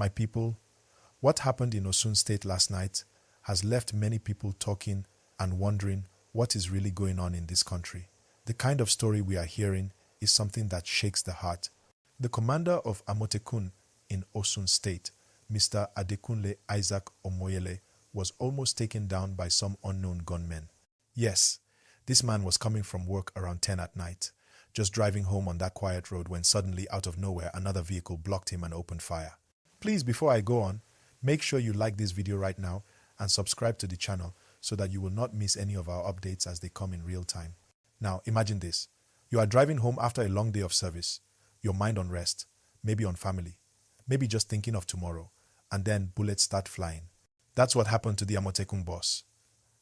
My people, what happened in Osun State last night has left many people talking and wondering what is really going on in this country. The kind of story we are hearing is something that shakes the heart. The commander of Amotekun in Osun State, Mr. Adekunle Isaac Omoyele, was almost taken down by some unknown gunmen. Yes, this man was coming from work around 10 at night, just driving home on that quiet road when suddenly, out of nowhere, another vehicle blocked him and opened fire. Please, before I go on, make sure you like this video right now and subscribe to the channel so that you will not miss any of our updates as they come in real time. Now, imagine this. You are driving home after a long day of service, your mind on rest, maybe on family, maybe just thinking of tomorrow, and then bullets start flying. That's what happened to the Amotekun boss.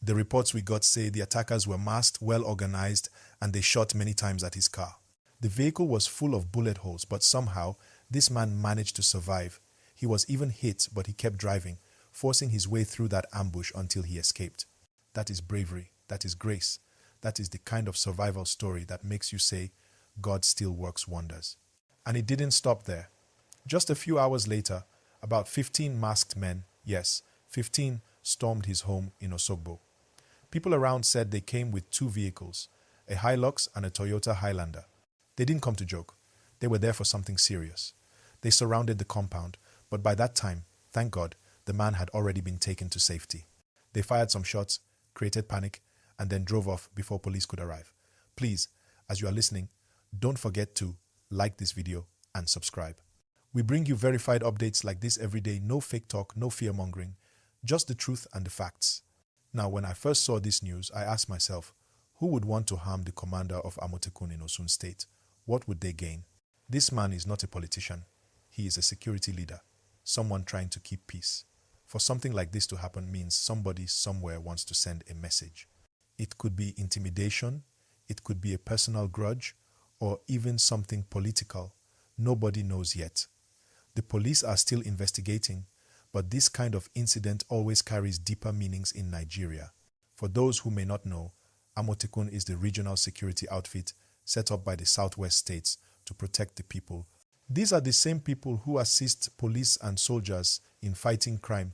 The reports we got say the attackers were masked, well organized, and they shot many times at his car. The vehicle was full of bullet holes, but somehow this man managed to survive. He was even hit, but he kept driving, forcing his way through that ambush until he escaped. That is bravery. That is grace. That is the kind of survival story that makes you say, God still works wonders. And it didn't stop there. Just a few hours later, about 15 masked men, yes, 15, stormed his home in Osogbo. People around said they came with two vehicles, a Hilux and a Toyota Highlander. They didn't come to joke. They were there for something serious. They surrounded the compound, but by that time, thank God, the man had already been taken to safety. They fired some shots, created panic, and then drove off before police could arrive. Please, as you are listening, don't forget to like this video and subscribe. We bring you verified updates like this every day, no fake talk, no fear-mongering, just the truth and the facts. Now, when I first saw this news, I asked myself, who would want to harm the commander of Amotekun in Osun State? What would they gain? This man is not a politician. He is a security leader, someone trying to keep peace. For something like this to happen means somebody somewhere wants to send a message. It could be intimidation, it could be a personal grudge, or even something political. Nobody knows yet. The police are still investigating, but this kind of incident always carries deeper meanings in Nigeria. For those who may not know, Amotekun is the regional security outfit set up by the southwest states to protect the people. These are the same people who assist police and soldiers in fighting crime.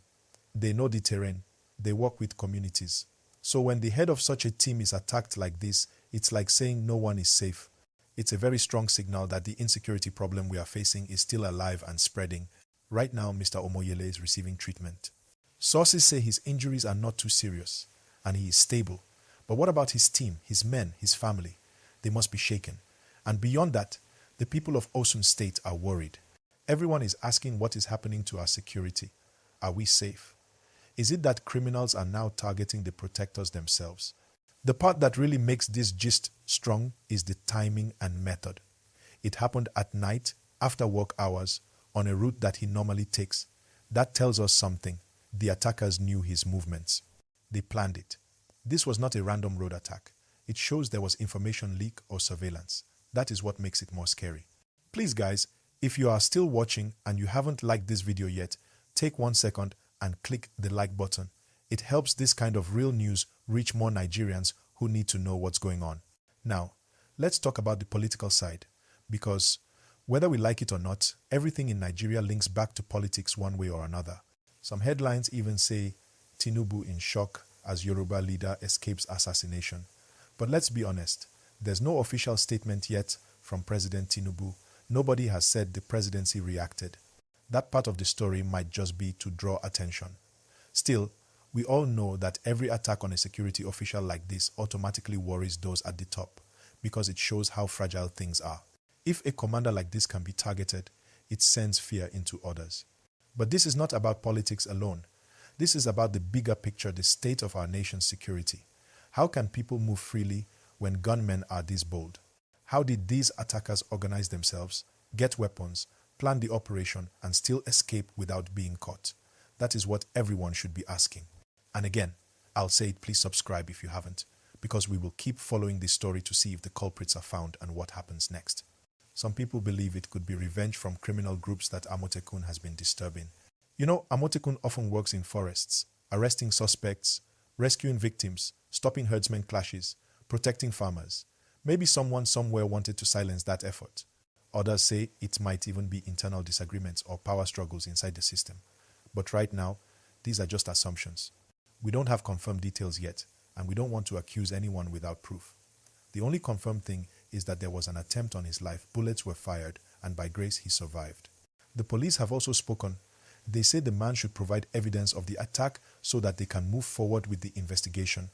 They know the terrain. They work with communities. So when the head of such a team is attacked like this, it's like saying no one is safe. It's a very strong signal that the insecurity problem we are facing is still alive and spreading. Right now, Mr. Omoyele is receiving treatment. Sources say his injuries are not too serious and he is stable. But what about his team, his men, his family? They must be shaken. And beyond that, the people of Osun State are worried. Everyone is asking what is happening to our security. Are we safe? Is it that criminals are now targeting the protectors themselves? The part that really makes this gist strong is the timing and method. It happened at night, after work hours, on a route that he normally takes. That tells us something. The attackers knew his movements. They planned it. This was not a random road attack. It shows there was information leak or surveillance. That is what makes it more scary. Please guys, if you are still watching and you haven't liked this video yet, take 1 second and click the like button. It helps this kind of real news reach more Nigerians who need to know what's going on. Now, let's talk about the political side, because whether we like it or not, everything in Nigeria links back to politics one way or another. Some headlines even say, Tinubu in shock as Yoruba leader escapes assassination. But let's be honest, there's no official statement yet from President Tinubu. Nobody has said the presidency reacted. That part of the story might just be to draw attention. Still, we all know that every attack on a security official like this automatically worries those at the top, because it shows how fragile things are. If a commander like this can be targeted, it sends fear into others. But this is not about politics alone. This is about the bigger picture, the state of our nation's security. How can people move freely when gunmen are this bold? How did these attackers organize themselves, get weapons, plan the operation, and still escape without being caught? That is what everyone should be asking. And again, I'll say it, please subscribe if you haven't, because we will keep following this story to see if the culprits are found and what happens next. Some people believe it could be revenge from criminal groups that Amotekun has been disturbing. You know, Amotekun often works in forests, arresting suspects, rescuing victims, stopping herdsmen clashes, protecting farmers. Maybe someone somewhere wanted to silence that effort. Others say it might even be internal disagreements or power struggles inside the system. But right now, these are just assumptions. We don't have confirmed details yet, and we don't want to accuse anyone without proof. The only confirmed thing is that there was an attempt on his life, bullets were fired, and by grace he survived. The police have also spoken. They say the man should provide evidence of the attack so that they can move forward with the investigation.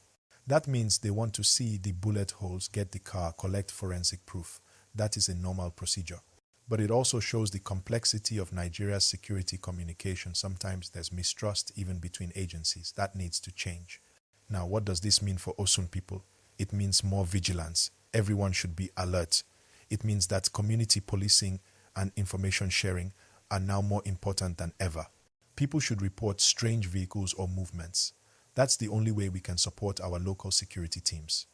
That means they want to see the bullet holes, get the car, collect forensic proof. That is a normal procedure. But it also shows the complexity of Nigeria's security communication. Sometimes there's mistrust even between agencies. That needs to change. Now, what does this mean for Osun people? It means more vigilance. Everyone should be alert. It means that community policing and information sharing are now more important than ever. People should report strange vehicles or movements. That's the only way we can support our local security teams.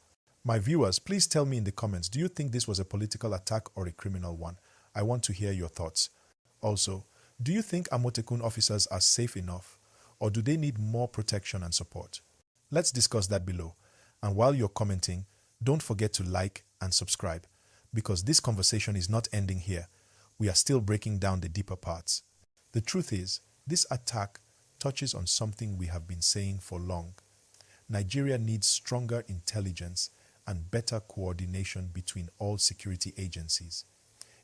My viewers, please tell me in the comments, do you think this was a political attack or a criminal one? I want to hear your thoughts. Also, do you think Amotekun officers are safe enough, or do they need more protection and support? Let's discuss that below. And while you're commenting, don't forget to like and subscribe, because this conversation is not ending here. We are still breaking down the deeper parts. The truth is, this attack touches on something we have been saying for long. Nigeria needs stronger intelligence and better coordination between all security agencies.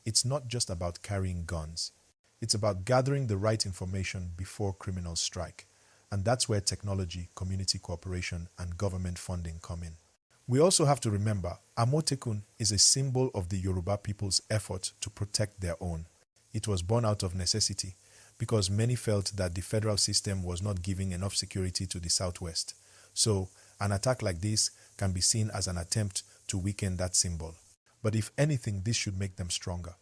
It's not just about carrying guns. It's about gathering the right information before criminals strike. And that's where technology, community cooperation, and government funding come in. We also have to remember, Amotekun is a symbol of the Yoruba people's effort to protect their own. It was born out of necessity, because many felt that the federal system was not giving enough security to the southwest. So, an attack like this can be seen as an attempt to weaken that symbol. But if anything, this should make them stronger.